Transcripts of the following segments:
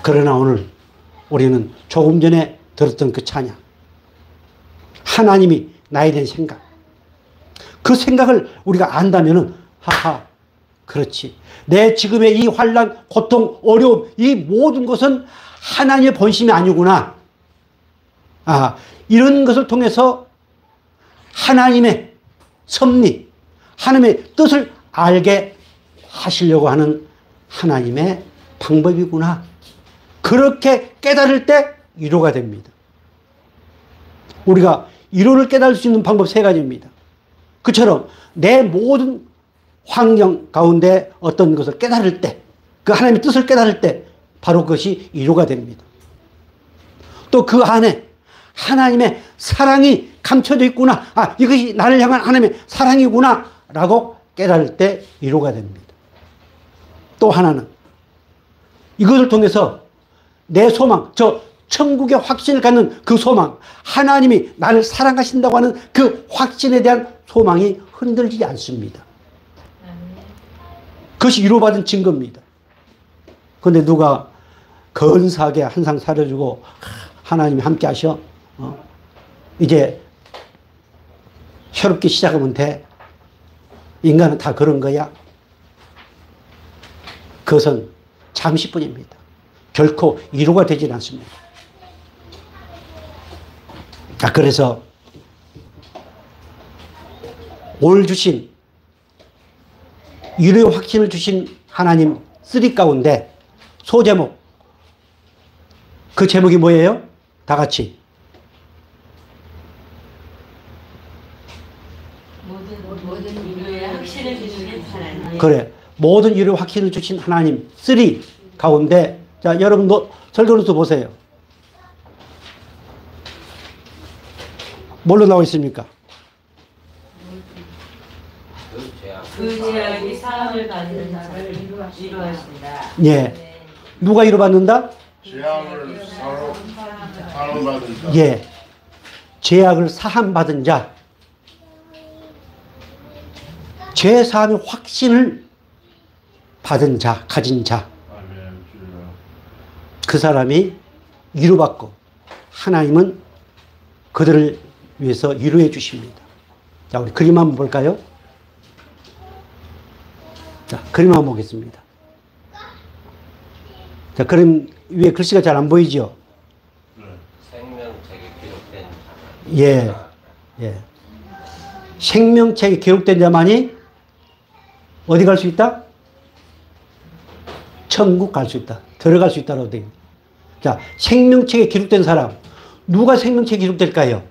그러나 오늘 우리는 조금 전에 들었던 그 찬양, 하나님이 나에 대한 생각, 그 생각을 우리가 안다면은 하하, 그렇지, 내 지금의 이 환난, 고통, 어려움, 이 모든 것은 하나님의 본심이 아니구나. 이런 것을 통해서 하나님의 섭리, 하나님의 뜻을 알게 하시려고 하는 하나님의 방법이구나. 그렇게 깨달을 때 위로가 됩니다. 우리가 위로를 깨달을 수 있는 방법 세 가지입니다. 그처럼 내 모든 환경 가운데 어떤 것을 깨달을 때, 그 하나님의 뜻을 깨달을 때 바로 그것이 위로가 됩니다. 또 그 안에 하나님의 사랑이 감춰져 있구나. 이것이 나를 향한 하나님의 사랑이구나 라고 깨달을 때 위로가 됩니다. 또 하나는 이것을 통해서 내 소망, 저 천국의 확신을 갖는 그 소망, 하나님이 나를 사랑하신다고 하는 그 확신에 대한 소망이 흔들리지 않습니다. 그것이 위로받은 증거입니다. 그런데 누가 건사하게 한 상 사려주고 하나님이 함께 하셔, 이제 새롭게 시작하면 돼. 인간은 다 그런 거야. 그것은 잠시뿐입니다. 결코 위로가 되질 않습니다. 그래서 오늘 주신 위로의 확신을 주신 하나님 3 가운데 소제목, 그 제목이 뭐예요? 다 같이. 모든 위로의 확신을 주신 하나님. 그래. 모든 위로의 확신을 주신 하나님 3 가운데, 자, 여러분 설교노트 보세요. 뭘로 나와 있습니까? 그 죄악이 사함을 받는 자를 위로하신다. 예. 누가 위로받는다? 죄악을 사함받은 자. 예. 죄악을 사함받은 자. 죄 사함의 확신을 받은 자, 가진 자. 그 사람이 위로받고 하나님은 그들을 위해서 위로해 주십니다. 자, 우리 그림 한번 볼까요? 자, 그림 한번 보겠습니다. 자, 그림 위에 글씨가 잘 안 보이죠? 생명책에 기록된 예, 예. 생명책에 기록된 자만이 어디 갈 수 있다? 천국 갈 수 있다. 들어갈 수 있다고 되어 있습니다. 자, 생명책에 기록된 사람. 누가 생명책에 기록될까요?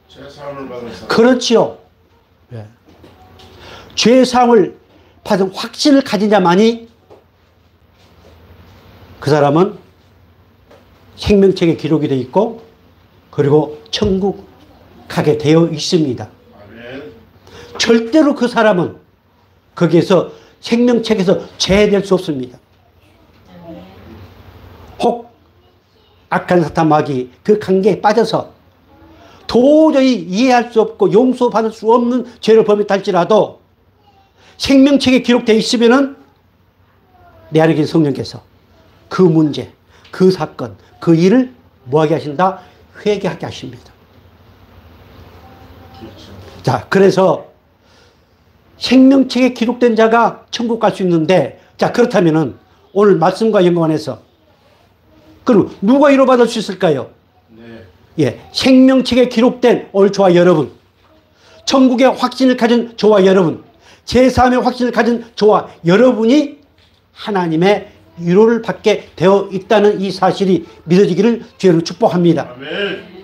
죄사함을 받은 사람. 그렇지요. 예. 죄사함을 받은 확신을 가진 자만이 그 사람은 생명책에 기록이 되어 있고 그리고 천국 가게 되어 있습니다. 아멘. 절대로 그 사람은 거기에서 생명책에서 제외될 수 없습니다. 혹 악한 사탄 마귀 그 관계에 빠져서 도저히 이해할 수 없고 용서받을 수 없는 죄를 범했다 할지라도 생명책에 기록되어 있으면은 내 안에 계신 성령께서 그 문제, 그 사건, 그 일을 뭐하게 하신다? 회개하게 하십니다. 그렇죠. 자, 그래서 생명책에 기록된 자가 천국 갈 수 있는데, 자, 그렇다면은 오늘 말씀과 연관해서 그럼 누가 위로받을 수 있을까요? 네. 예, 생명책에 기록된 오늘 저와 여러분, 천국의 확신을 가진 저와 여러분, 제3의 확신을 가진 저와 여러분이 하나님의 위로를 받게 되어 있다는 이 사실이 믿어지기를 주여는 축복합니다. 아멘.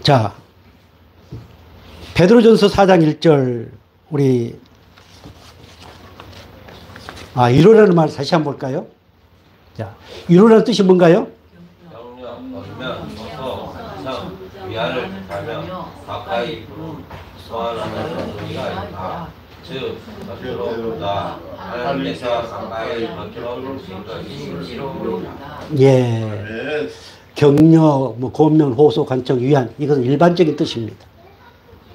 자, 베드로전서 4장 1절 우리 위로라는 말을 다시 한번 볼까요? 자, 위로라는 뜻이 뭔가요? 격려, 권면, 서서, 간청, 위안을 가며 가까이 부름, 소환하는 소리가 있다. 즉, 겉으로보다 하나님께서 가까이 겉으로 오신 것이 위로이다. 예. 아멘. 격려, 권면, 호소, 간청, 위안, 이것은 일반적인 뜻입니다.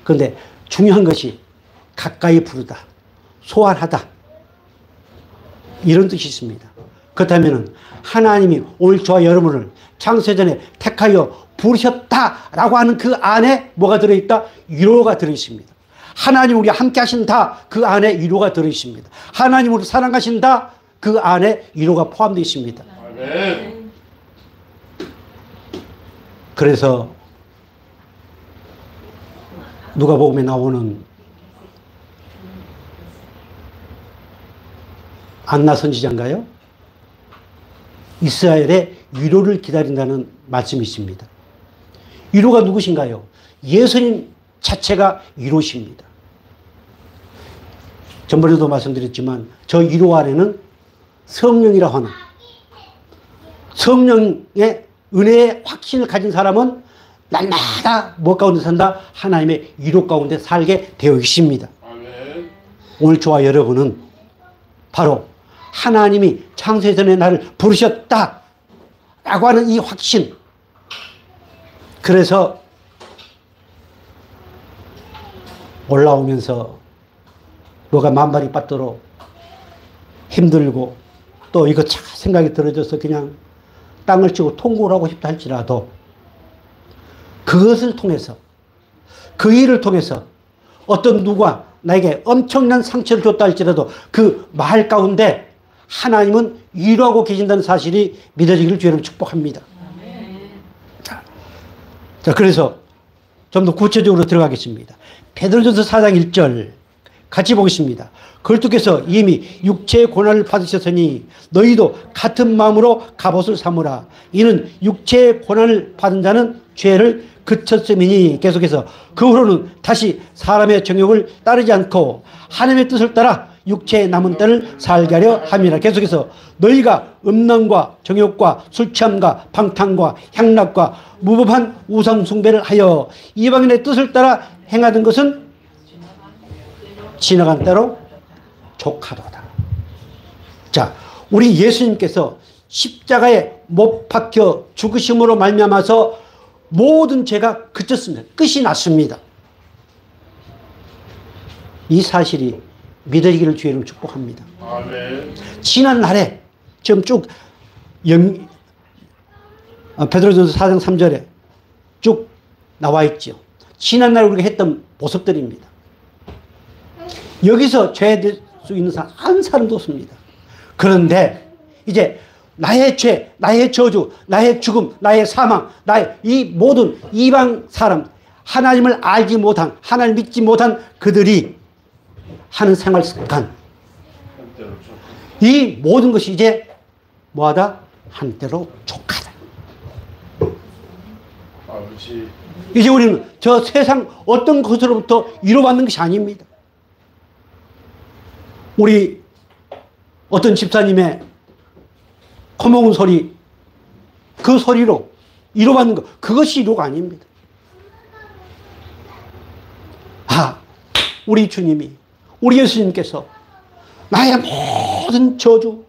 그런데 중요한 것이 가까이 부르다, 소환하다. 이런 뜻이 있습니다. 그렇다면 하나님이 오늘 저와 여러분을 창세전에 택하여 부르셨다라고 하는 그 안에 뭐가 들어있다? 위로가 들어있습니다. 하나님 우리 함께 하신다. 그 안에 위로가 들어있습니다. 하나님 우리 사랑하신다. 그 안에 위로가 포함되어 있습니다. 아멘. 그래서 누가복음에 나오는 안나 선지자인가요? 이스라엘의 위로를 기다린다는 말씀이 있습니다. 위로가 누구신가요? 예수님 자체가 위로십니다. 전번에도 말씀드렸지만 저 위로 안에는 성령이라고 하는 성령의 은혜의 확신을 가진 사람은 날마다 무엇 가운데 산다? 하나님의 위로 가운데 살게 되어 있습니다. 아멘. 오늘 저와 여러분은 바로 하나님이 창세전에 나를 부르셨다 라고 하는 이 확신. 그래서 올라오면서 뭐가 만발이 빠뜨로 힘들고 또 이거 참 생각이 들어져서 그냥 땅을 치고 통곡을 하고 싶다 할지라도 그것을 통해서 그 일을 통해서 어떤 누가 나에게 엄청난 상처를 줬다 할지라도 그 말 가운데 하나님은 위로하고 계신다는 사실이 믿어지기를 주여를 축복합니다. 자, 그래서 좀 더 구체적으로 들어가겠습니다. 베드로전서 4장 1절 같이 보겠습니다. 그리스도께서 이미 육체의 고난을 받으셨으니 너희도 같은 마음으로 갑옷을 삼으라. 이는 육체의 고난을 받은 자는 죄를 그쳤음이니. 계속해서 그 후로는 다시 사람의 정욕을 따르지 않고 하나님의 뜻을 따라 육체의 남은 때를 살게 하려 함이라. 계속해서 너희가 음란과 정욕과 술취함과 방탕과 향락과 무법한 우상 숭배를 하여 이방인의 뜻을 따라 행하던 것은 지나간 때로 족하도다. 자, 우리 예수님께서 십자가에 못 박혀 죽으심으로 말미암아서 모든 죄가 그쳤습니다. 끝이 났습니다. 이 사실이 믿어지기를 주의를 축복합니다. 아멘. 지난 날에 지금 쭉 베드로전서 4장 3절에 쭉 나와 있죠. 지난 날 우리가 했던 모습들입니다. 여기서 죄될 수 있는 사람 한 사람도 없습니다. 그런데 이제 나의 죄, 나의 저주, 나의 죽음, 나의 사망, 나의 이 모든 이방 사람, 하나님을 알지 못한, 하나님 믿지 못한 그들이 하는 생활 습관, 이 모든 것이 이제 뭐하다? 한때로 족하다. 아버지. 이제 우리는 저 세상 어떤 것으로부터 위로받는 것이 아닙니다. 우리 어떤 집사님의 커먹은 소리, 그 소리로 위로받는 것, 그것이 위로가 아닙니다. 아, 우리 주님이, 우리 예수님께서 나의 모든 저주,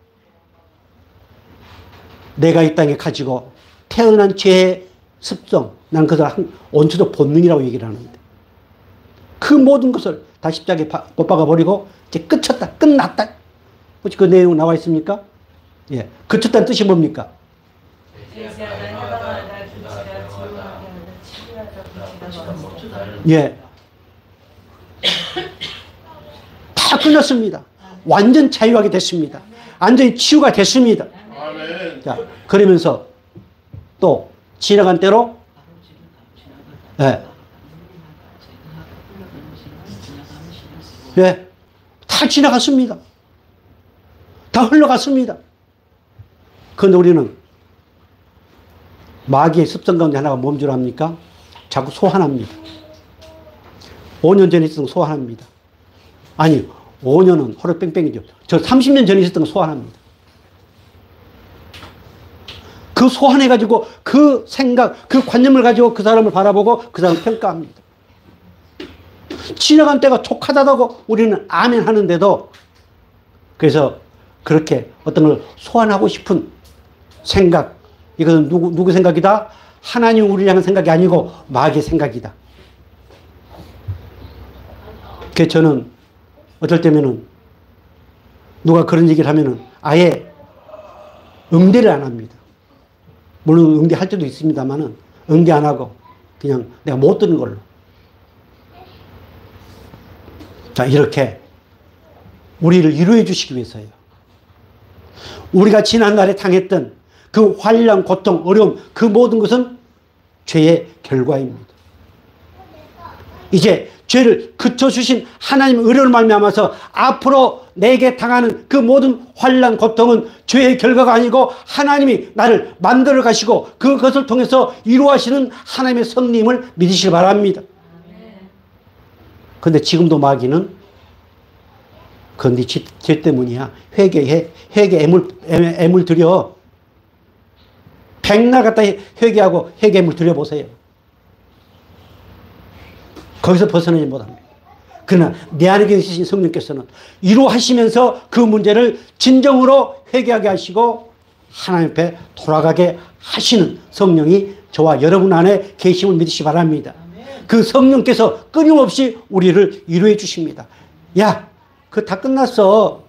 내가 이 땅에 가지고 태어난 죄의 습성, 난 그것을 원초적 본능이라고 얘기를 하는데 그 모든 것을 다 십자가에 못 박아버리고 이제 끝쳤다, 끝났다. 혹시 그 내용 나와 있습니까? 예, 그쳤다는 뜻이 뭡니까? 예, 다 끝났습니다. 완전 자유하게 됐습니다. 완전히 치유가 됐습니다. 아멘. 자, 그러면서 또 지나간 때로, 예, 예, 다 지나갔습니다. 다 흘러갔습니다. 그런데 우리는 마귀의 습성 가운데 하나가 뭔 줄 압니까? 자꾸 소환합니다. 5년 전에 있었던 거 소환합니다. 아니, 5년은 허리 뺑뺑이죠. 저 30년 전에 있었던 거 소환합니다. 그 소환해가지고 그 생각, 그 관념을 가지고 그 사람을 바라보고 그 사람을 평가합니다. 지나간 때가 촉하다고 우리는 아멘 하는데도, 그래서 그렇게 어떤 걸 소환하고 싶은 생각, 이것은 누구 생각이다? 하나님 우리를 향한 생각이 아니고 마귀의 생각이다. 그래서 저는 어떨 때면은 누가 그런 얘기를 하면은 아예 응대를 안 합니다. 물론 응대할 때도 있습니다만은 응대 안 하고 그냥 내가 못 듣는 걸로. 자, 이렇게 우리를 위로해 주시기 위해서요. 우리가 지난날에 당했던 그 환란, 고통, 어려움, 그 모든 것은 죄의 결과입니다. 이제 죄를 그쳐주신 하나님의 의로를 말미암아서 앞으로 내게 당하는 그 모든 환란, 고통은 죄의 결과가 아니고 하나님이 나를 만들어 가시고 그것을 통해서 이루하시는 하나님의 성님을 믿으시기 바랍니다. 그런데 지금도 마귀는 그건 네 죄 때문이야. 회개해. 회개 애물 드려. 백날 갖다 회개하고 회개 애물 드려보세요. 거기서 벗어나지 못합니다. 그러나 내 안에 계신 성령께서는 이루하시면서 그 문제를 진정으로 회개하게 하시고 하나님 앞에 돌아가게 하시는 성령이 저와 여러분 안에 계심을 믿으시기 바랍니다. 그 성령께서 끊임없이 우리를 위로해 주십니다. 야, 그거 다 끝났어.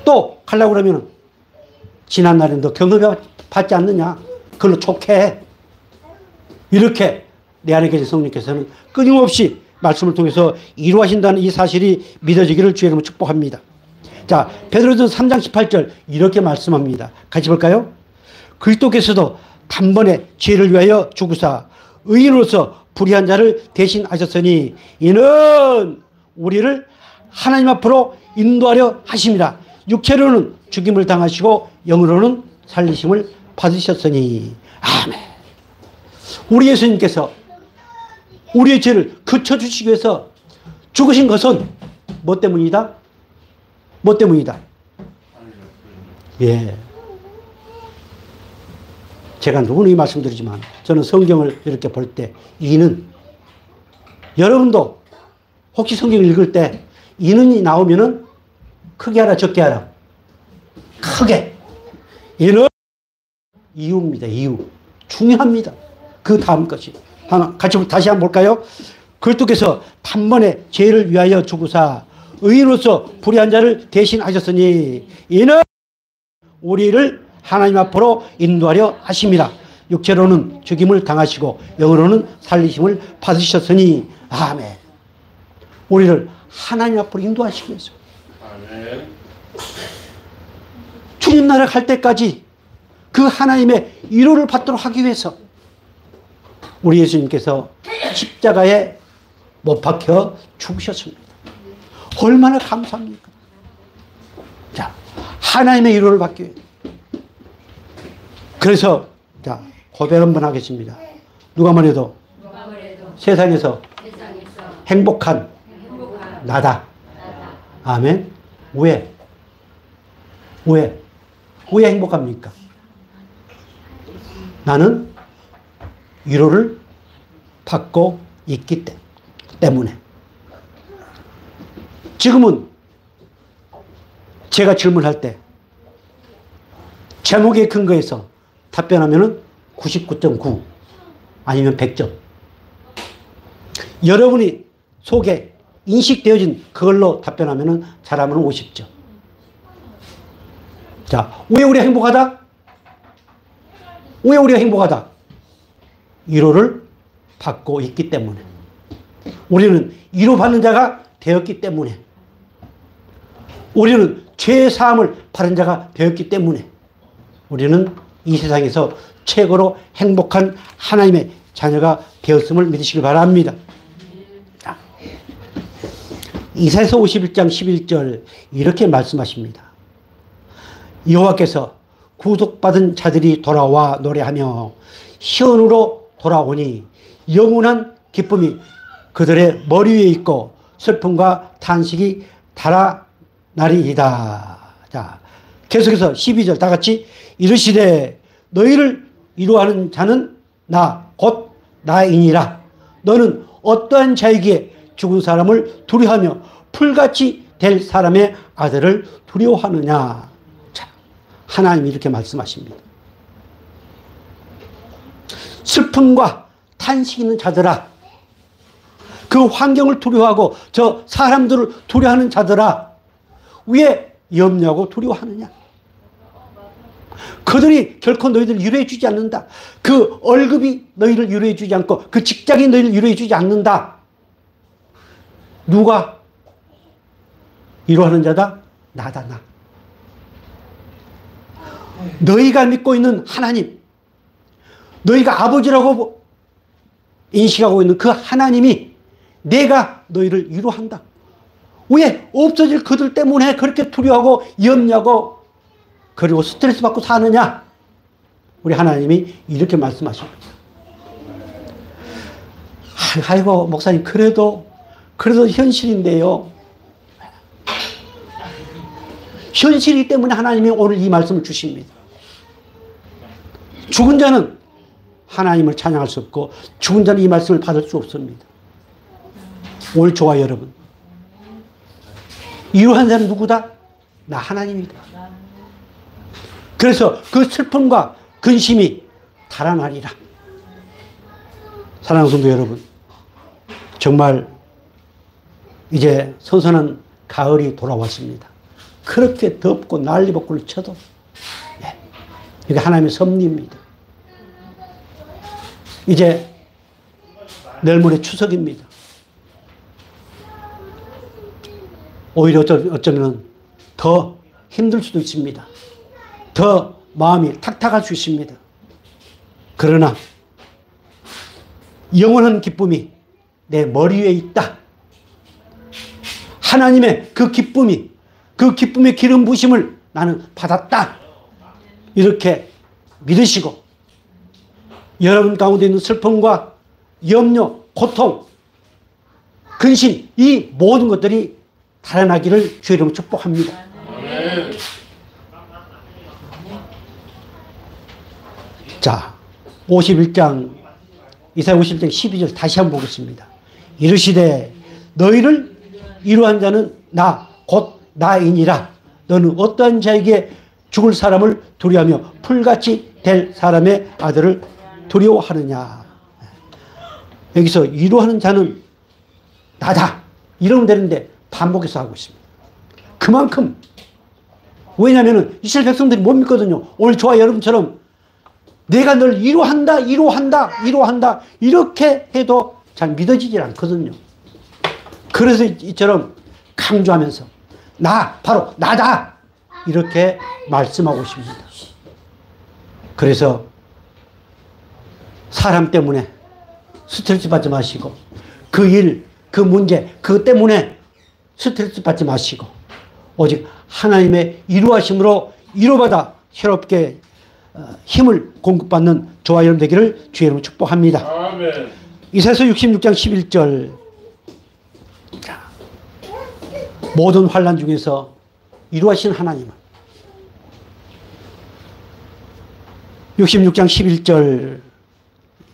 또 가려고 그러면 지난날에 너 경험해 받지 않느냐? 그걸로 촉해. 이렇게 내 안에 계신 성령께서는 끊임없이 말씀을 통해서 이루하신다는 이 사실이 믿어지기를 주의 이름으로 축복합니다. 자, 베드로전서 3장 18절 이렇게 말씀합니다. 같이 볼까요? 그리스도께서도 단번에 죄를 위하여 죽으사 의인으로서 불의한 자를 대신하셨으니 이는 우리를 하나님 앞으로 인도하려 하심이라. 육체로는 죽임을 당하시고 영으로는 살리심을 받으셨으니. 아멘. 우리 예수님께서 우리의 죄를 그쳐주시기 위해서 죽으신 것은 뭐 때문이다? 뭐 때문이다? 예. 제가 누구나 말씀드리지만 저는 성경을 이렇게 볼 때 이는, 여러분도 혹시 성경을 읽을 때 이는이 나오면은 크게 하라 적게 하라? 크게. 이는 이유입니다. 이유. 중요합니다. 그 다음 것이. 하나, 같이 다시 한번 볼까요? 그리스도께서 단번에 죄를 위하여 죽으사 의인으로서 불의한 자를 대신하셨으니 이는 우리를 하나님 앞으로 인도하려 하심이라. 육체로는 죽임을 당하시고 영으로는 살리심을 받으셨으니. 아멘. 우리를 하나님 앞으로 인도하시기 위해서. 아멘. 주님 나라 갈 때까지 그 하나님의 위로를 받도록 하기 위해서 우리 예수님께서 십자가에 못 박혀 죽으셨습니다. 얼마나 감사합니까? 자, 하나님의 위로를 받기 위해. 그래서 자, 고백 한번 하겠습니다. 누가 뭐래도 세상에서 행복한 나다. 아멘. 왜? 왜 행복합니까? 나는 위로를 받고 있기 때문에. 지금은 제가 질문할 때 제목에 근거해서 답변하면 99.9 아니면 100점. 여러분이 속에 인식되어진 그걸로 답변하면 잘하면 50점. 자, 왜 우리가 행복하다? 왜 우리가 행복하다? 위로를 받고 있기 때문에. 우리는 위로받는 자가 되었기 때문에. 우리는 죄의 사함을 받은 자가 되었기 때문에. 우리는 이 세상에서 최고로 행복한 하나님의 자녀가 되었음을 믿으시길 바랍니다. 이사야서 51장 11절 이렇게 말씀하십니다. 여호와께서 구속받은 자들이 돌아와 노래하며 시온으로 돌아오니 영원한 기쁨이 그들의 머리 위에 있고 슬픔과 탄식이 달아나리이다. 자, 계속해서 12절 다 같이 이르시되 너희를 위로하는 자는 나 곧 나이니라. 너는 어떠한 자에게 죽은 사람을 두려워하며 풀같이 될 사람의 아들을 두려워하느냐. 자, 하나님이 이렇게 말씀하십니다. 슬픔과 탄식 있는 자들아, 그 환경을 두려워하고 저 사람들을 두려워하는 자들아, 왜 염려하고 두려워하느냐? 그들이 결코 너희들을 위로해 주지 않는다. 그 월급이 너희를 위로해 주지 않고 그 직장이 너희를 위로해 주지 않는다. 누가 위로하는 자다? 나다, 나. 너희가 믿고 있는 하나님, 너희가 아버지라고 인식하고 있는 그 하나님이 내가 너희를 위로한다. 왜 없어질 그들 때문에 그렇게 두려워하고 염려하고 그리고 스트레스 받고 사느냐? 우리 하나님이 이렇게 말씀하십니다. 아이고 목사님 그래도 현실인데요. 현실이기 때문에 하나님이 오늘 이 말씀을 주십니다. 죽은 자는 하나님을 찬양할 수 없고 죽은 자는 이 말씀을 받을 수 없습니다. 올 저와 여러분, 위로한 자는 누구다? 나 하나님이다. 그래서 그 슬픔과 근심이 달아나리라. 사랑하는 성도 여러분, 정말 이제 선선한 가을이 돌아왔습니다. 그렇게 덥고 난리복구를 쳐도 이게 하나님의 섭리입니다. 이제 내일 모레 추석입니다. 오히려 어쩌면 더 힘들 수도 있습니다. 더 마음이 탁탁할 수 있습니다. 그러나 영원한 기쁨이 내 머리 위에 있다. 하나님의 그 기쁨이, 그 기쁨의 기름 부심을 나는 받았다. 이렇게 믿으시고 여러분 가운데 있는 슬픔과 염려, 고통, 근심, 이 모든 것들이 달아나기를 주의 이름으로 축복합니다. 아멘. 자, 51장, 이사야 51장 12절 다시 한번 보겠습니다. 이르시되 너희를 위로한 자는 나, 곧 나이니라. 너는 어떠한 자에게 죽을 사람을 두려워하며 풀같이 될 사람의 아들을 두려워하느냐. 여기서 위로하는 자는 나다. 이러면 되는데 반복해서 하고 있습니다. 그만큼, 왜냐하면 이스라엘 백성들이 못 믿거든요. 오늘 저와 여러분처럼 내가 널 위로한다, 위로한다, 위로한다 이렇게 해도 잘 믿어지질 않거든요. 그래서 이처럼 강조하면서 나, 바로 나다 이렇게 말씀하고 있습니다. 그래서 사람 때문에 스트레스 받지 마시고 그 일, 그 문제, 그것 때문에 스트레스 받지 마시고 오직 하나님의 위로하심으로 위로받아 새롭게 힘을 공급받는 저와 여러분 되기를 주의 이름으로 축복합니다. 아멘. 이사야서 66장 11절. 자, 모든 환난 중에서 위로하신 하나님은 66장 11절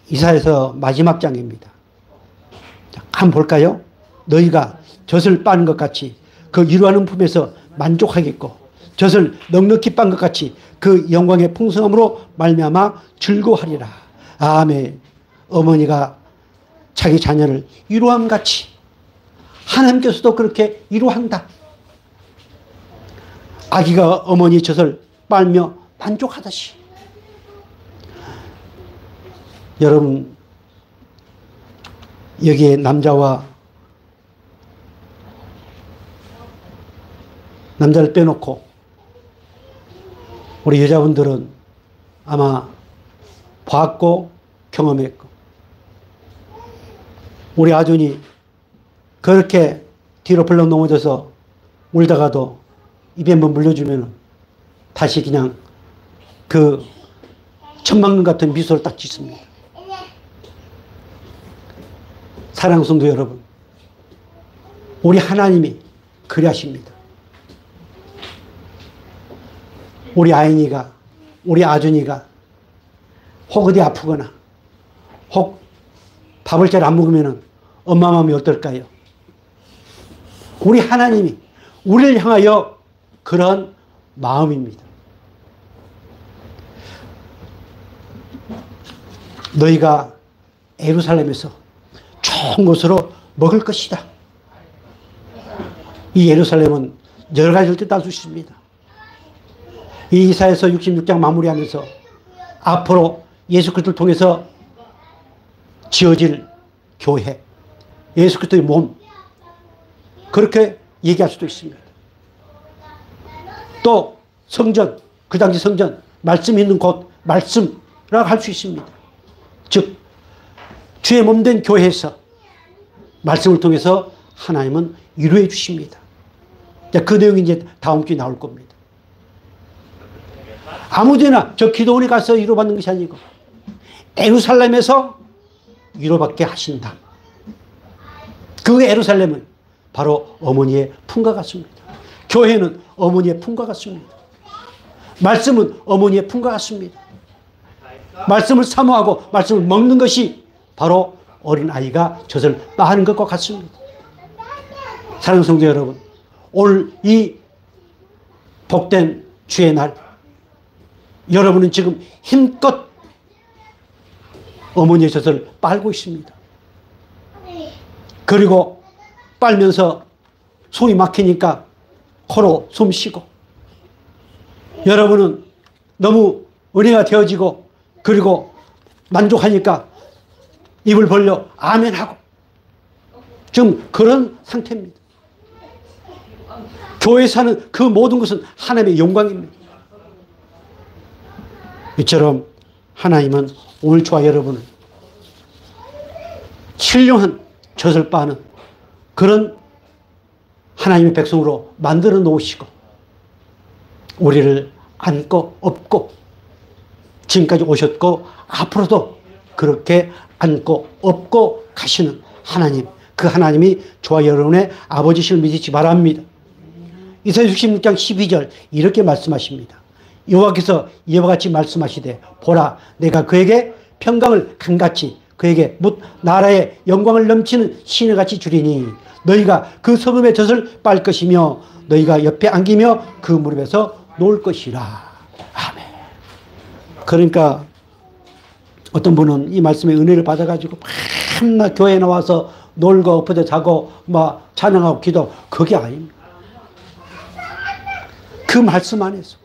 이사야서 마지막 장입니다. 자, 한번 볼까요? 너희가 젖을 빠는 것 같이 그 위로하는 품에서 만족하겠고 젖을 넉넉히 빤 것 같이 그 영광의 풍성함으로 말미암아 즐거워하리라. 아멘. 어머니가 자기 자녀를 위로함 같이 하나님께서도 그렇게 위로한다. 아기가 어머니 젖을 빨며 만족하듯이. 여러분, 여기에 남자를 빼놓고 우리 여자분들은 아마 봤고 경험했고 우리 아준이 그렇게 뒤로 벌렁 넘어져서 울다가도 입에 한번 물려주면 다시 그냥 그 천만금 같은 미소를 딱 짓습니다. 사랑하는 성도 여러분, 우리 하나님이 그리하십니다. 우리 아인이가, 우리 아준이가 혹 어디 아프거나 혹 밥을 잘 안 먹으면 엄마 마음이 어떨까요? 우리 하나님이 우리를 향하여 그런 마음입니다. 너희가 예루살렘에서 좋은 것으로 먹을 것이다. 이 예루살렘은 여러 가지를 뜻할 수 있습니다. 이 이사야서 66장 마무리하면서 앞으로 예수 그리스도를 통해서 지어질 교회, 예수 그리스도의 몸, 그렇게 얘기할 수도 있습니다. 또 성전, 그 당시 성전, 말씀이 있는 곳, 말씀이라고 할 수 있습니다. 즉 주의 몸된 교회에서 말씀을 통해서 하나님은 위로해 주십니다. 그 내용이 이제 다음 주에 나올 겁니다. 아무데나 저 기도원에 가서 위로받는 것이 아니고 예루살렘에서 위로받게 하신다. 그 예루살렘은 바로 어머니의 품과 같습니다. 교회는 어머니의 품과 같습니다. 말씀은 어머니의 품과 같습니다. 말씀을 사모하고 말씀을 먹는 것이 바로 어린아이가 젖을 빠하는 것과 같습니다. 사랑하는 성도 여러분, 오늘 이 복된 주의 날, 여러분은 지금 힘껏 어머니의 젖을 빨고 있습니다. 그리고 빨면서 숨이 막히니까 코로 숨 쉬고, 여러분은 너무 은혜가 되어지고 그리고 만족하니까 입을 벌려 아멘하고 지금 그런 상태입니다. 교회에서 하는 그 모든 것은 하나님의 영광입니다. 이처럼 하나님은 오늘 저와 여러분을 신령한 젖을 빠는 그런 하나님의 백성으로 만들어 놓으시고 우리를 안고 업고 지금까지 오셨고 앞으로도 그렇게 안고 업고 가시는 하나님, 그 하나님이 저와 여러분의 아버지실 믿으시기 바랍니다. 이사야 66장 12절 이렇게 말씀하십니다. 여호와께서 이와 같이 말씀하시되 보라 내가 그에게 평강을 강같이 그에게 뭇 나라의 영광을 넘치는 시내같이 주리니 너희가 그 성읍의 젖을 빨 것이며 너희가 옆에 안기며 그 무릎에서 놓을 것이라. 아멘. 그러니까 어떤 분은 이 말씀에 은혜를 받아가지고 밤낮 교회에 나와서 놀고 엎어져 자고 막 찬양하고 기도, 그게 아닙니다. 그 말씀 안에서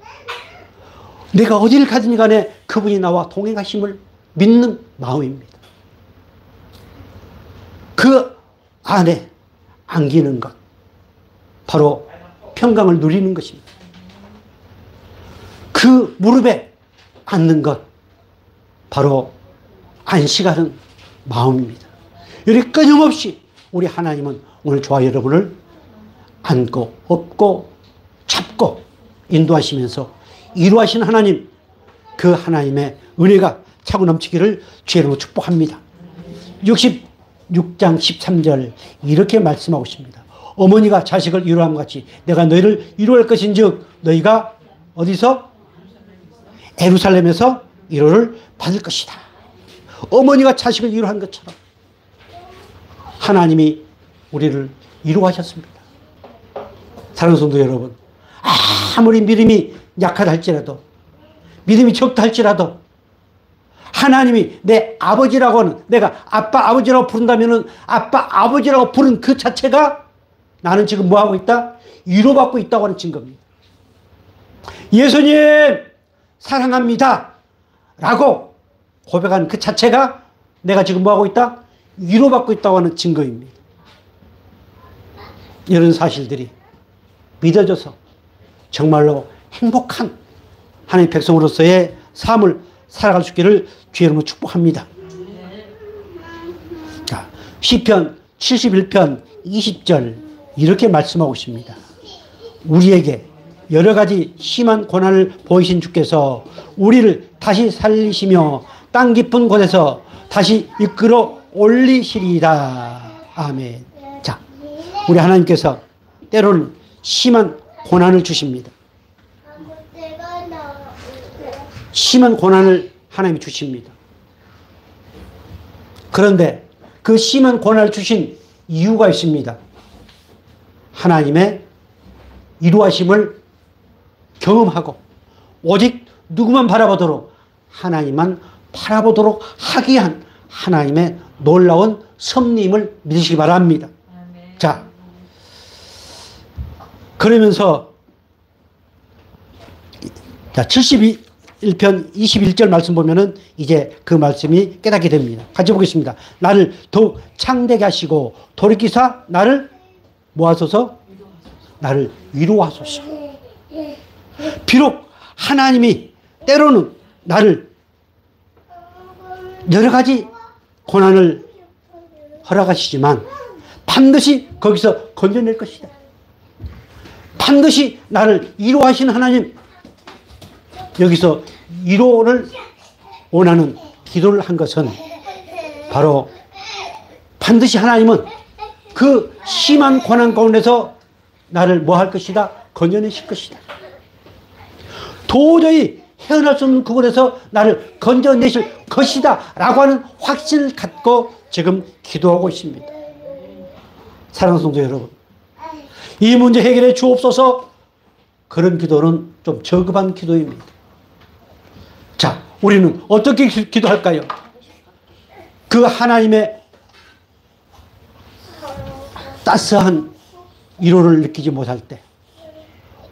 내가 어디를 가든지 간에 그분이 나와 동행하심을 믿는 마음입니다. 그 안에 안기는 것, 바로 평강을 누리는 것입니다. 그 무릎에 앉는 것, 바로 안식하는 마음입니다. 이렇게 끊임없이 우리 하나님은 오늘 저와 여러분을 안고 업고 잡고 인도하시면서 이루하신 하나님, 그 하나님의 은혜가 차고 넘치기를 주의로 축복합니다. 66장 13절 이렇게 말씀하고 있습니다. 어머니가 자식을 이루함 같이 내가 너희를 이루할 것인즉 너희가 어디서? 예루살렘에서 위로를 받을 것이다. 어머니가 자식을 이루한 것처럼 하나님이 우리를 이루하셨습니다. 사랑하는 성도 여러분, 아무리 믿음이 약하다 할지라도, 믿음이 적다 할지라도 하나님이 내 아버지라고 하는, 내가 아빠 아버지라고 부른다면 아빠 아버지라고 부른 그 자체가 나는 지금 뭐하고 있다? 위로받고 있다고 하는 증거입니다. 예수님 사랑합니다 라고 고백한 그 자체가 내가 지금 뭐하고 있다? 위로받고 있다고 하는 증거입니다. 이런 사실들이 믿어져서 정말로 행복한 하나님의 백성으로서의 삶을 살아갈 수 있기를 주의 이름으로 축복합니다. 자, 시편 71편 20절 이렇게 말씀하고 있습니다. 우리에게 여러 가지 심한 고난을 보이신 주께서 우리를 다시 살리시며 땅 깊은 곳에서 다시 이끌어 올리시리이다. 아멘. 자, 우리 하나님께서 때로는 심한 고난을 주십니다. 심한 고난을 하나님이 주십니다. 그런데 그 심한 고난을 주신 이유가 있습니다. 하나님의 이루하심을 경험하고 오직 누구만 바라보도록 하나님만 바라보도록 하기 위한 하나님의 놀라운 섭리임을 믿으시기 바랍니다. 자, 그러면서 자, 71편 21절 말씀 보면은 이제 그 말씀이 깨닫게 됩니다. 같이 보겠습니다. 나를 더욱 창대게 하시고 돌이키사 나를 모아소서, 나를 위로하소서. 비록 하나님이 때로는 나를 여러 가지 고난을 허락하시지만 반드시 거기서 건져낼 것이다. 반드시 나를 위로하시는 하나님, 여기서 위로를 원하는 기도를 한 것은 바로 반드시 하나님은 그 심한 고난 가운데서 나를 뭐 할 것이다? 건져내실 것이다. 도저히 헤어날 수 없는 그곳에서 나를 건져내실 것이다 라고 하는 확신을 갖고 지금 기도하고 있습니다. 사랑하는 성도 여러분, 이 문제 해결해 주옵소서. 그런 기도는 좀 저급한 기도입니다. 자, 우리는 어떻게 기도할까요? 그 하나님의 따스한 위로를 느끼지 못할 때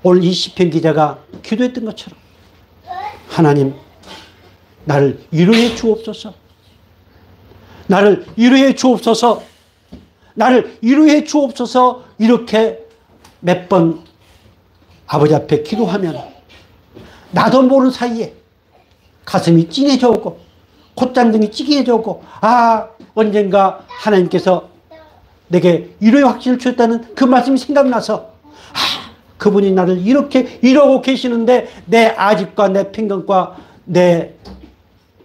오늘 이 시편 기자가 기도했던 것처럼 하나님, 나를 위로해 주옵소서. 나를 위로해 주옵소서. 나를 위로해 주옵소서. 이렇게 몇 번 아버지 앞에 기도하면 나도 모르는 사이에 가슴이 찡해져 오고 콧잔등이 찌개해져 오고, 아, 언젠가 하나님께서 내게 위로의 확신을 주셨다는 그 말씀이 생각나서, 아, 그분이 나를 이렇게 위로하고 계시는데 내 아집과 내 편견과 내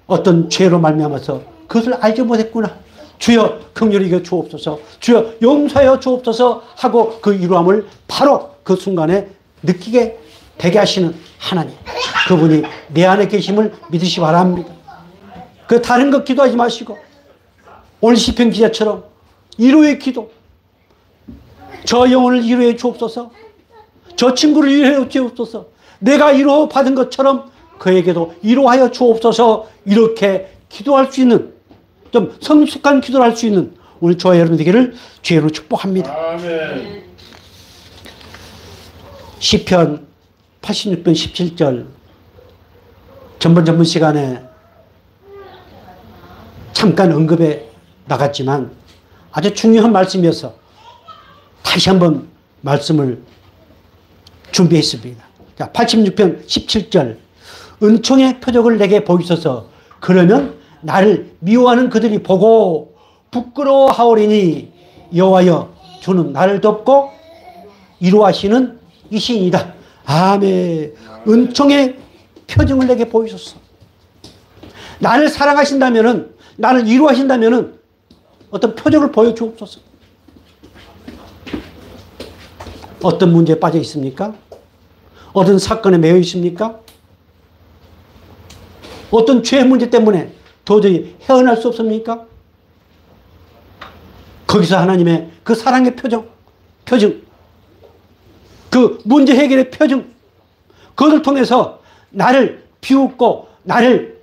어떤 죄로 말미암아서 그것을 알지 못했구나. 주여 긍휼히 여겨 주옵소서. 주여 용서하여 주옵소서 하고 그 위로함을 바로 그 순간에 느끼게 되게 하시는 하나님, 그분이 내 안에 계심을 믿으시 바랍니다. 그 다른 것 기도하지 마시고 오늘 시편 기자처럼 위로의 기도, 저 영혼을 위로해 주옵소서. 저 친구를 위로해 주옵소서. 내가 위로 받은 것처럼 그에게도 위로하여 주옵소서. 이렇게 기도할 수 있는, 좀 성숙한 기도를 할 수 있는 오늘 저와 여러분 되기를 주의로 축복합니다. 아멘. 시편 86편 17절 전번 시간에 잠깐 언급해 나갔지만 아주 중요한 말씀이어서 다시 한번 말씀을 준비했습니다. 자, 86편 17절 은총의 표적을 내게 보이소서. 그러면 나를 미워하는 그들이 보고 부끄러워하오리니 여호와여, 주는 나를 돕고 위로하시는 이신이다. 아멘. 은총의 표정을 내게 보이소서. 나를 사랑하신다면은, 나를 위로하신다면은 어떤 표정을 보여주옵소서. 어떤 문제에 빠져 있습니까? 어떤 사건에 매여 있습니까? 어떤 죄 문제 때문에 도저히 헤어날 수 없습니까? 거기서 하나님의 그 사랑의 표정, 그 문제 해결의 표정, 그것을 통해서 나를 비웃고 나를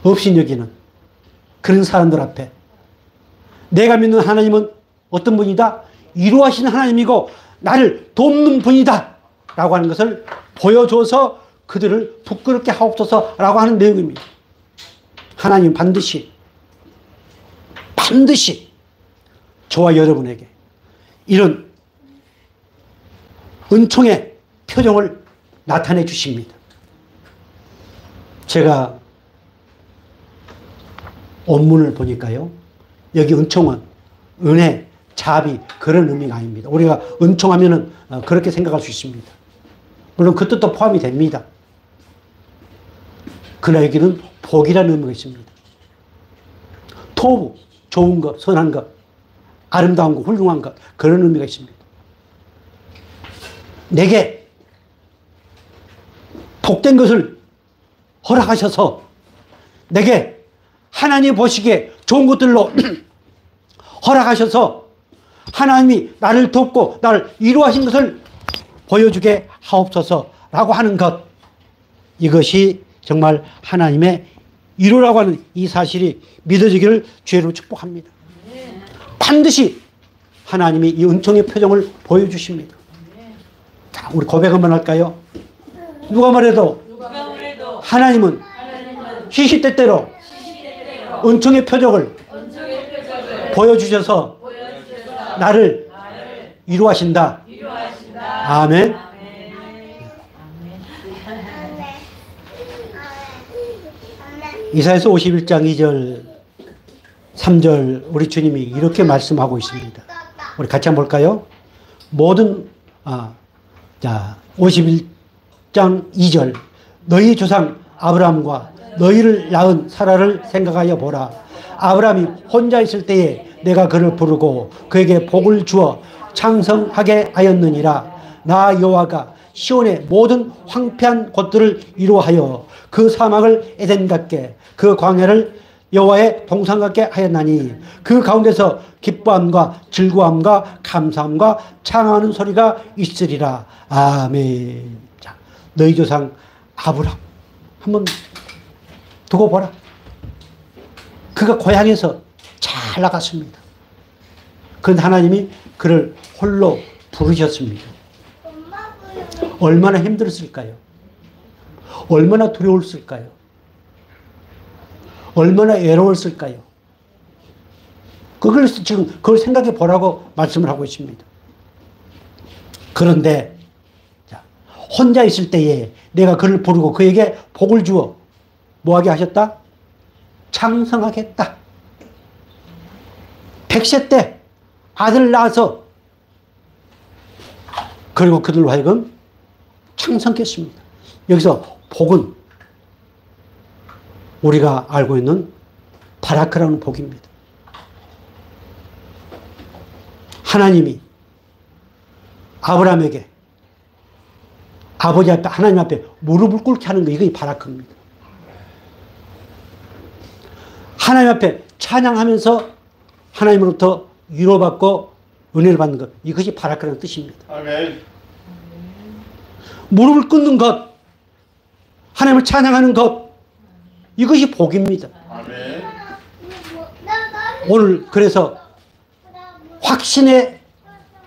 없인 여기는 그런 사람들 앞에 내가 믿는 하나님은 어떤 분이다? 위로하시는 하나님이고 나를 돕는 분이다 라고 하는 것을 보여줘서 그들을 부끄럽게 하옵소서 라고 하는 내용입니다. 하나님 반드시 저와 여러분에게 이런 은총의 표정을 나타내 주십니다. 제가 원문을 보니까요, 여기 은총은 은혜, 자비 그런 의미가 아닙니다. 우리가 은총하면은 그렇게 생각할 수 있습니다. 물론 그 뜻도 포함이 됩니다. 그러나 여기는 복이라는 의미가 있습니다. 토부, 좋은 것, 선한 것, 아름다운 것, 훌륭한 것, 그런 의미가 있습니다. 내게 복된 것을 허락하셔서 내게 하나님 보시기에 좋은 것들로 허락하셔서 하나님이 나를 돕고 나를 위로하신 것을 보여주게 하옵소서라고 하는 것, 이것이 정말 하나님의 위로라고 하는 이 사실이 믿어지기를 주의로 축복합니다. 반드시 하나님이 이 은총의 표정을 보여주십니다. 자, 우리 고백 한번 할까요? 누가 말해도 하나님은 시시때때로 은총의 표적을 보여주셔서 나를 위로하신다. 아멘. 이사야서 51장 2절 3절 우리 주님이 이렇게 말씀하고 있습니다. 우리 같이 한번 볼까요? 자 51장 2절 너희 조상 아브라함과 너희를 낳은 사라를 생각하여 보라. 아브라함이 혼자 있을 때에 내가 그를 부르고 그에게 복을 주어 창성하게 하였느니라. 나 여호와가 시온의 모든 황폐한 곳들을 위로하여 그 사막을 에덴 같게 그 광야를 여호와의 동산 같게 하였나니 그 가운데서 기뻐함과 즐거움과 감사함과 찬양하는 소리가 있으리라. 아멘. 자, 너희 조상 아브라함 한번 두고 보라. 그가 고향에서 잘 나갔습니다. 그런데 하나님이 그를 홀로 부르셨습니다. 얼마나 힘들었을까요? 얼마나 두려웠을까요? 얼마나 외로웠을까요? 그걸 지금 그걸 생각해 보라고 말씀을 하고 있습니다. 그런데 혼자 있을 때에 내가 그를 부르고 그에게 복을 주어 뭐하게 하셨다? 창성하겠다. 100세 때 아들 낳아서 그리고 그들로 하여금 창성했습니다. 여기서 복은 우리가 알고 있는 바라크라는 복입니다. 하나님이 아브라함에게 아버지 앞에 하나님 앞에 무릎을 꿇게 하는 거 이게 바라크입니다. 하나님 앞에 찬양하면서 하나님으로부터 위로받고 은혜를 받는 것 이것이 바라크라는 뜻입니다. 아멘. 무릎을 꿇는 것, 하나님을 찬양하는 것 이것이 복입니다. 아멘. 오늘 그래서 확신의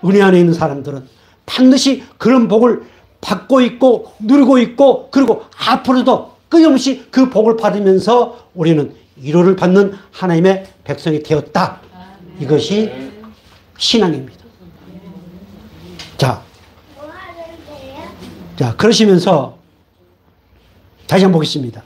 은혜 안에 있는 사람들은 반드시 그런 복을 받고 있고 누리고 있고 그리고 앞으로도 끊임없이 그 복을 받으면서 우리는 위로를 받는 하나님의 백성이 되었다. 이것이 신앙입니다. 자, 그러시면서 다시 한번 보겠습니다.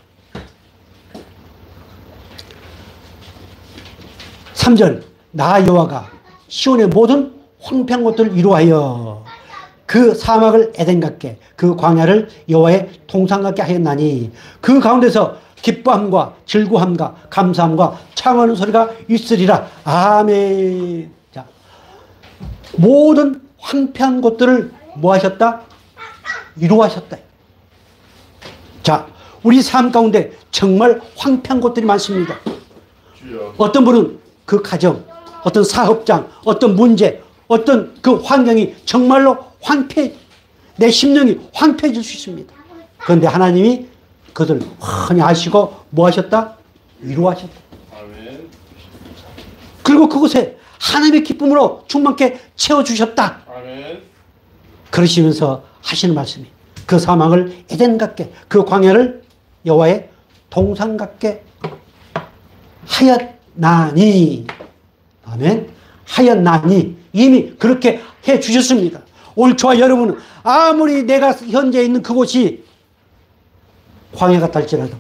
3절 나 여호와가 시온의 모든 황폐한 곳들을 위로하여 그 사막을 에덴 같게 그 광야를 여호와의 동산 같게 하였나니 그 가운데서 기뻐함과 즐거움과 감사함과 찬양하는 소리가 있으리라. 아멘. 자, 모든 황폐한 곳들을 뭐 하셨다? 위로하셨다. 자, 우리 삶 가운데 정말 황폐한 곳들이 많습니다. 주여. 어떤 분은 그 가정, 어떤 사업장, 어떤 문제, 어떤 그 환경이 정말로 내 심령이 황폐해질 수 있습니다. 그런데 하나님이 그들 훤히 아시고 뭐 하셨다? 위로하셨다. 아멘. 그리고 그곳에 하나님의 기쁨으로 충만케 채워주셨다. 아멘. 그러시면서 하시는 말씀이 그 사막을 에덴 같게 그 광야를 여호와의 동산 같게 하였나니. 아멘. 하였나니 이미 그렇게 해 주셨습니다. 오늘 저와 여러분은 아무리 내가 현재 있는 그곳이 광야 같을지라도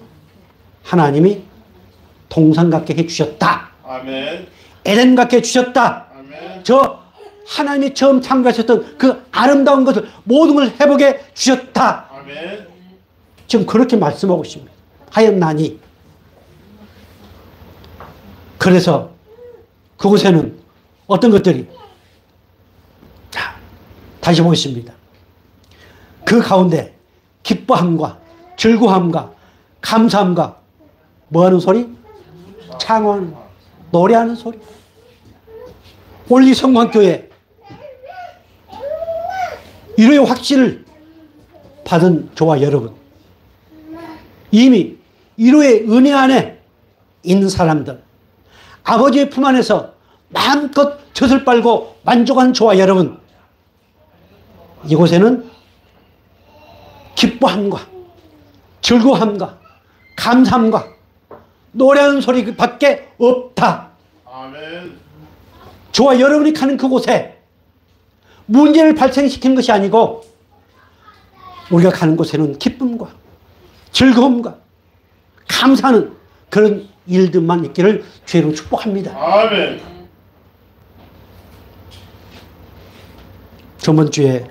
하나님이 동산 같게 해 주셨다. 아멘. 에덴 같게 해 주셨다. 아멘. 저 하나님이 처음 창조하셨던 그 아름다운 것을 모든 걸 회복해 주셨다. 아멘. 지금 그렇게 말씀하고 있습니다. 하였나니. 그래서 그곳에는 어떤 것들이 자, 다시 보겠습니다. 그 가운데 기뻐함과 즐거움과 감사함과 뭐하는 소리? 창호하는 노래하는 소리. 올리 성광교회 위로의 확신을 받은 저와 여러분, 이미 위로의 은혜 안에 있는 사람들, 아버지의 품 안에서 마음껏 젖을 빨고 만족한 저와 여러분, 이곳에는 기뻐함과 즐거움과 감사함과 노래하는 소리 밖에 없다. 아멘. 저와 여러분이 가는 그곳에 문제를 발생시키는 것이 아니고 우리가 가는 곳에는 기쁨과 즐거움과 감사하는 그런 일들만 있기를 주의로 축복합니다. 아멘. 저번 주에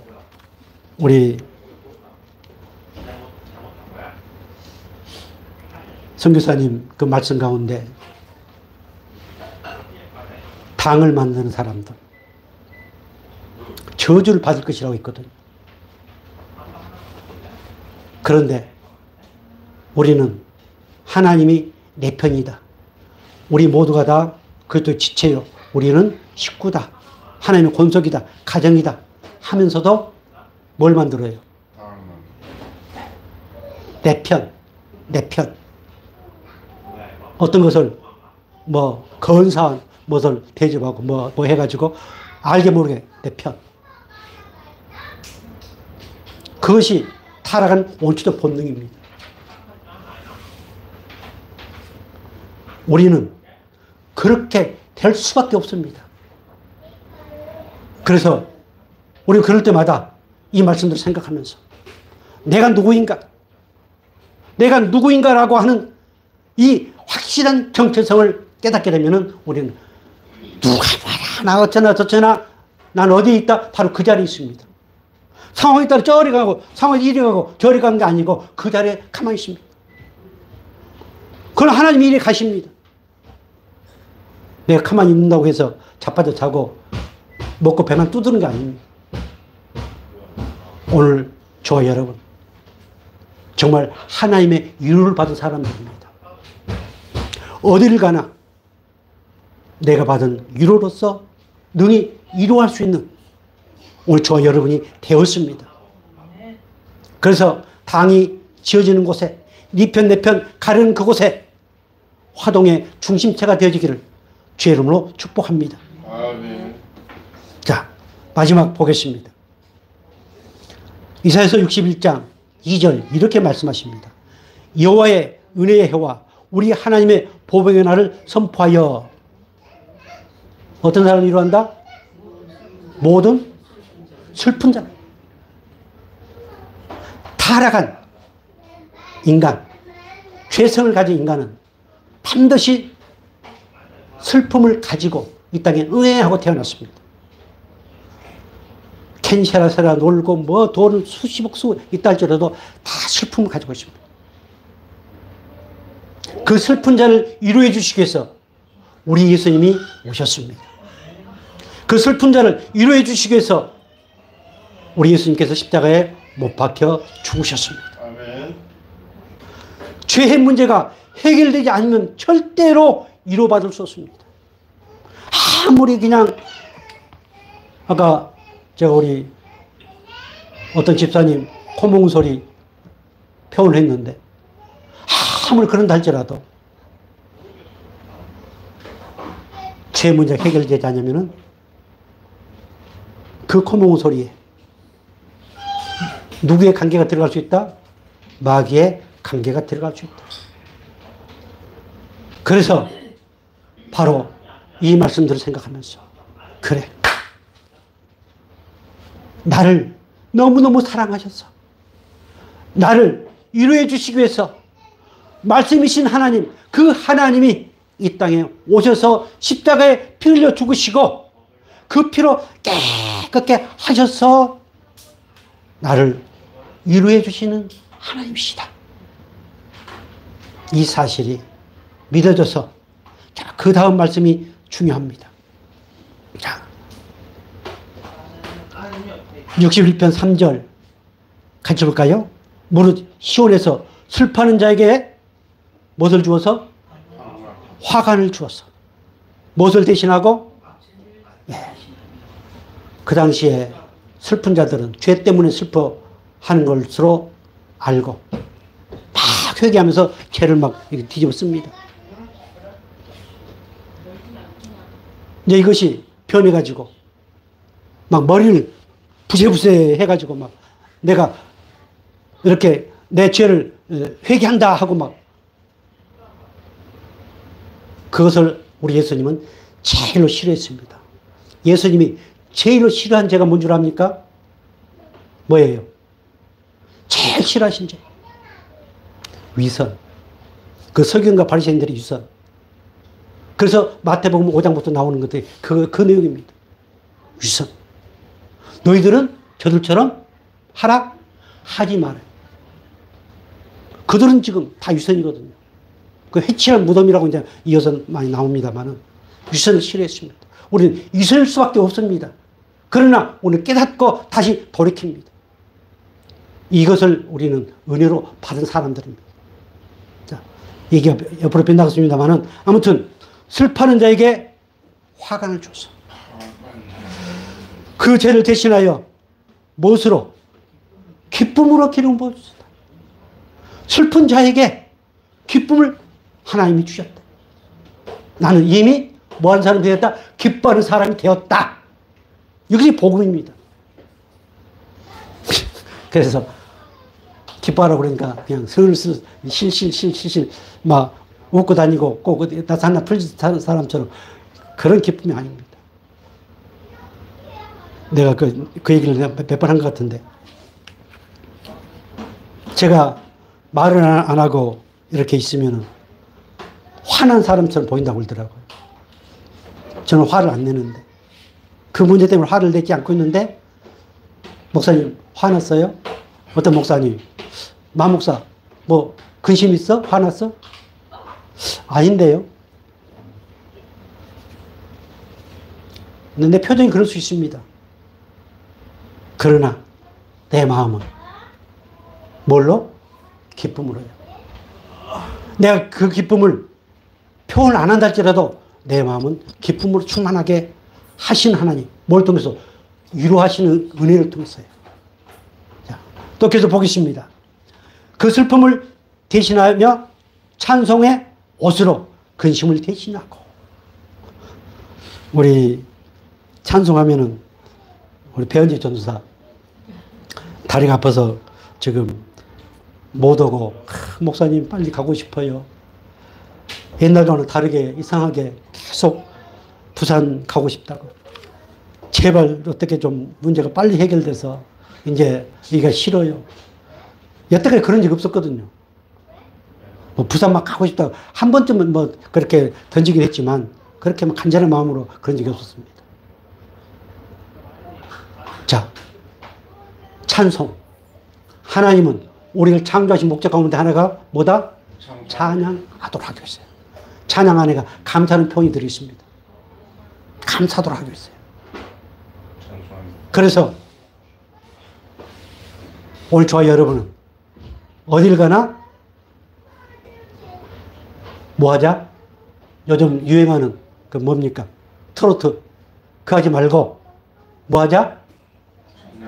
우리 선교사님 그 말씀 가운데 당을 만드는 사람들 저주를 받을 것이라고 했거든요. 그런데 우리는 하나님이 내 편이다. 우리 모두가 다 그것도 지체요. 우리는 식구다. 하나님의 권속이다. 가정이다. 하면서도 뭘 만들어요? 내 편. 내 편. 어떤 것을 뭐 건사한 무엇을 대접하고 뭐 해가지고 알게 모르게 내 편. 그것이 타락한 원초적 본능입니다. 우리는 그렇게 될 수밖에 없습니다. 그래서 우리는 그럴 때마다 이 말씀들을 생각하면서 내가 누구인가? 내가 누구인가라고 하는 이 확실한 정체성을 깨닫게 되면 우리는 누가 봐라 나 어쩌나 저쩌나 난 어디에 있다? 바로 그 자리에 있습니다. 상황에 따라 저리 가고 상황이 이리 가고 저리 가는 게 아니고 그 자리에 가만히 있습니다. 그건 하나님이 이리 가십니다. 내가 가만히 있는다고 해서 자빠져 자고 먹고 배만 두드는 게 아닙니다. 오늘 저와 여러분 정말 하나님의 위로를 받은 사람들입니다. 어디를 가나 내가 받은 위로로서 능히 위로할 수 있는 오늘 저와 여러분이 되었습니다. 그래서 당이 지어지는 곳에 네 편 내 편 가르는 그곳에 화동의 중심체가 되어지기를 주의 이름으로 축복합니다. 아멘. 자, 마지막 보겠습니다. 이사야서 61장 2절 이렇게 말씀하십니다. 여호와의 은혜의 해와 우리 하나님의 보복의 날을 선포하여 어떤 사람을 위로한다? 모든 슬픈 자, 타락한 인간, 죄성을 가진 인간은 반드시 슬픔을 가지고 이 땅에 응애하고 태어났습니다. 캔샤라세라 놀고 뭐 돈 수십억 수 있다 할지라도 다 슬픔을 가지고 있습니다. 그 슬픈 자를 위로해 주시기 위해서 우리 예수님이 오셨습니다. 그 슬픈 자를 위로해 주시기 위해서 우리 예수님께서 십자가에 못 박혀 죽으셨습니다. 아멘. 죄의 문제가 해결되지 않으면 절대로 위로받을 수 없습니다. 아무리 그냥 아까 제가 우리 어떤 집사님 코몽소리 표현을 했는데 아무리 그런다 할지라도 죄 문제가 해결되지 않으면 그 코몽소리에 누구의 관계가 들어갈 수 있다? 마귀의 관계가 들어갈 수 있다. 그래서 바로 이 말씀들을 생각하면서 그래 나를 너무너무 사랑하셔서 나를 위로해 주시기 위해서 말씀이신 하나님 그 하나님이 이 땅에 오셔서 십자가에 피 흘려 죽으시고 그 피로 깨끗게 하셔서 나를 위로해 주시는 하나님이시다. 이 사실이 믿어져서 자, 그 다음 말씀이 중요합니다. 자, 61편 3절 같이 볼까요? 무릇 시온에서 슬퍼하는 자에게 무엇을 주어서? 화관을 주어서. 무엇을 대신하고? 네. 그 당시에 슬픈 자들은 죄 때문에 슬퍼하는 것으로 알고 막 회개하면서 죄를 막 뒤집어 씁니다. 이제 이것이 변해가지고 막 머리를 부세부세 해가지고 막 내가 이렇게 내 죄를 회개한다 하고 막 그것을 우리 예수님은 제일로 싫어했습니다. 예수님이 제일로 싫어한 죄가 뭔 줄 압니까? 뭐예요? 제일 싫어하신 죄. 위선. 그 서기관과 바리새인들의 위선. 그래서 마태복음 5장부터 나오는 것들이 그 내용입니다. 위선. 너희들은 저들처럼 하라 하지 말아요. 그들은 지금 다 위선이거든요. 그 해치한 무덤이라고 이제 이어서 많이 나옵니다만은 위선을 싫어했습니다. 우리는 위선일 수밖에 없습니다. 그러나 오늘 깨닫고 다시 돌이킵니다. 이것을 우리는 은혜로 받은 사람들입니다. 자, 얘기가 옆으로 빗나갔습니다만은 아무튼 슬퍼하는 자에게 화관을 줬어. 그 죄를 대신하여 무엇으로? 기쁨으로 기름 부었다. 슬픈 자에게 기쁨을 하나님이 주셨다. 나는 이미 뭐하는 사람이 되었다? 기뻐하는 사람이 되었다. 이것이 복음입니다. 그래서 기뻐하라고 그러니까 그냥 슬슬 실실 막 웃고 다니고 꼭 나사나 풀지 사람처럼 그런 기쁨이 아닙니다. 내가 그 얘기를 몇 번 한 것 같은데 제가 말을 안 하고 이렇게 있으면 화난 사람처럼 보인다고 그러더라고요. 저는 화를 안 내는데 그 문제 때문에 화를 내지 않고 있는데 목사님 화났어요? 어떤 목사님? 마 목사 뭐 근심 있어? 화났어? 아닌데요. 근데 내 표정이 그럴 수 있습니다. 그러나 내 마음은 뭘로? 기쁨으로요. 내가 그 기쁨을 표현 안 한다 할지라도 내 마음은 기쁨으로 충만하게 하신 하나님, 뭘 통해서? 위로하시는 은혜를 통해서요. 자, 또 계속 보겠습니다. 그 슬픔을 대신하며 찬송의 옷으로 근심을 대신하고. 우리 찬송하면은 우리 배은지 전도사 다리가 아파서 지금 못 오고 목사님 빨리 가고 싶어요. 옛날과는 다르게 이상하게 계속 부산 가고 싶다고. 제발 어떻게 좀 문제가 빨리 해결돼서 이제 이게 싫어요. 여태까지 그런 적이 없었거든요. 뭐 부산 막 가고 싶다고 한 번쯤은 뭐 그렇게 던지긴 했지만 그렇게 막 간절한 마음으로 그런 적이 없었습니다. 자, 찬송. 하나님은 우리를 창조하신 목적 가운데 하나가 뭐다? 찬양하도록 하기로 했어요. 찬양 안에가 감사하는 표현이 들어있습니다. 감사하도록 하기로 했어요. 그래서 오늘 저와 여러분은 어딜 가나 뭐 하자? 요즘 유행하는 그 뭡니까? 트로트. 그거 하지 말고 뭐 하자?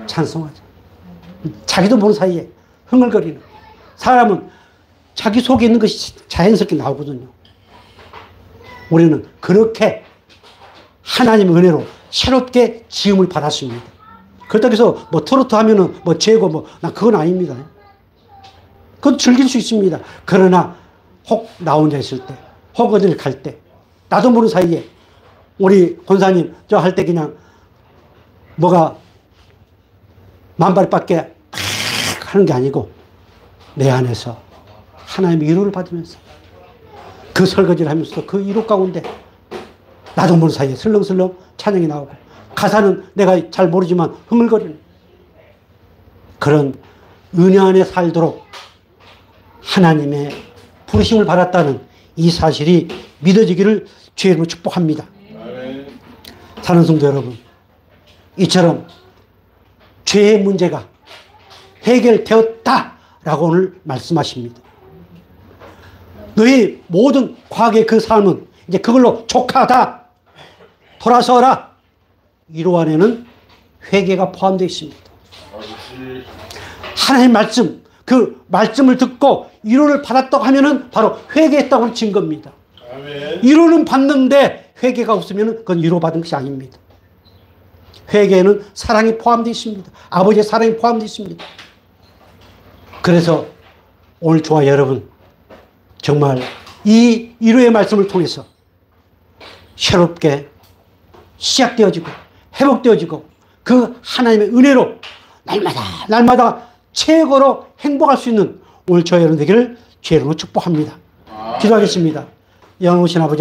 찬송하자. 자기도 모르는 사이에 흥얼거리는. 사람은 자기 속에 있는 것이 자연스럽게 나오거든요. 우리는 그렇게 하나님의 은혜로 새롭게 지음을 받았습니다. 그렇다고 해서 뭐 트로트 하면은 뭐 죄고 뭐, 난 그건 아닙니다. 그건 즐길 수 있습니다. 그러나 혹 나 혼자 있을 때, 혹 어딜 갈 때, 나도 모르는 사이에 우리 권사님 저 할 때 그냥 뭐가 만발밖에 하는 게 아니고 내 안에서 하나님의 위로를 받으면서 그 설거지를 하면서 그 위로 가운데 나도 모르는 사이에 슬렁슬렁 찬양이 나오고 가사는 내가 잘 모르지만 흥얼거리는 그런 은혜 안에 살도록 하나님의 부르심을 받았다는 이 사실이 믿어지기를 주의 이름으로 축복합니다. 사는 성도 여러분, 이처럼 죄의 문제가 해결되었다라고 오늘 말씀하십니다. 너희 모든 과거의 그 삶은 이제 그걸로 족하다. 돌아서라. 위로 안에는 회개가 포함되어 있습니다. 하나님의 말씀, 그 말씀을 듣고 위로를 받았다고 하면은 바로 회개했다고 증거입니다. 아멘. 위로는 받는데 회개가 없으면 그건 위로받은 것이 아닙니다. 회개에는 사랑이 포함되어 있습니다. 아버지의 사랑이 포함되어 있습니다. 그래서 오늘 저와 여러분 정말 이 위로의 말씀을 통해서 새롭게 시작되어지고 회복되어지고 그 하나님의 은혜로 날마다 최고로 행복할 수 있는 오늘 저와 여러분 되기를 주의 이름으로 축복합니다. 기도하겠습니다. 영원하신 아버지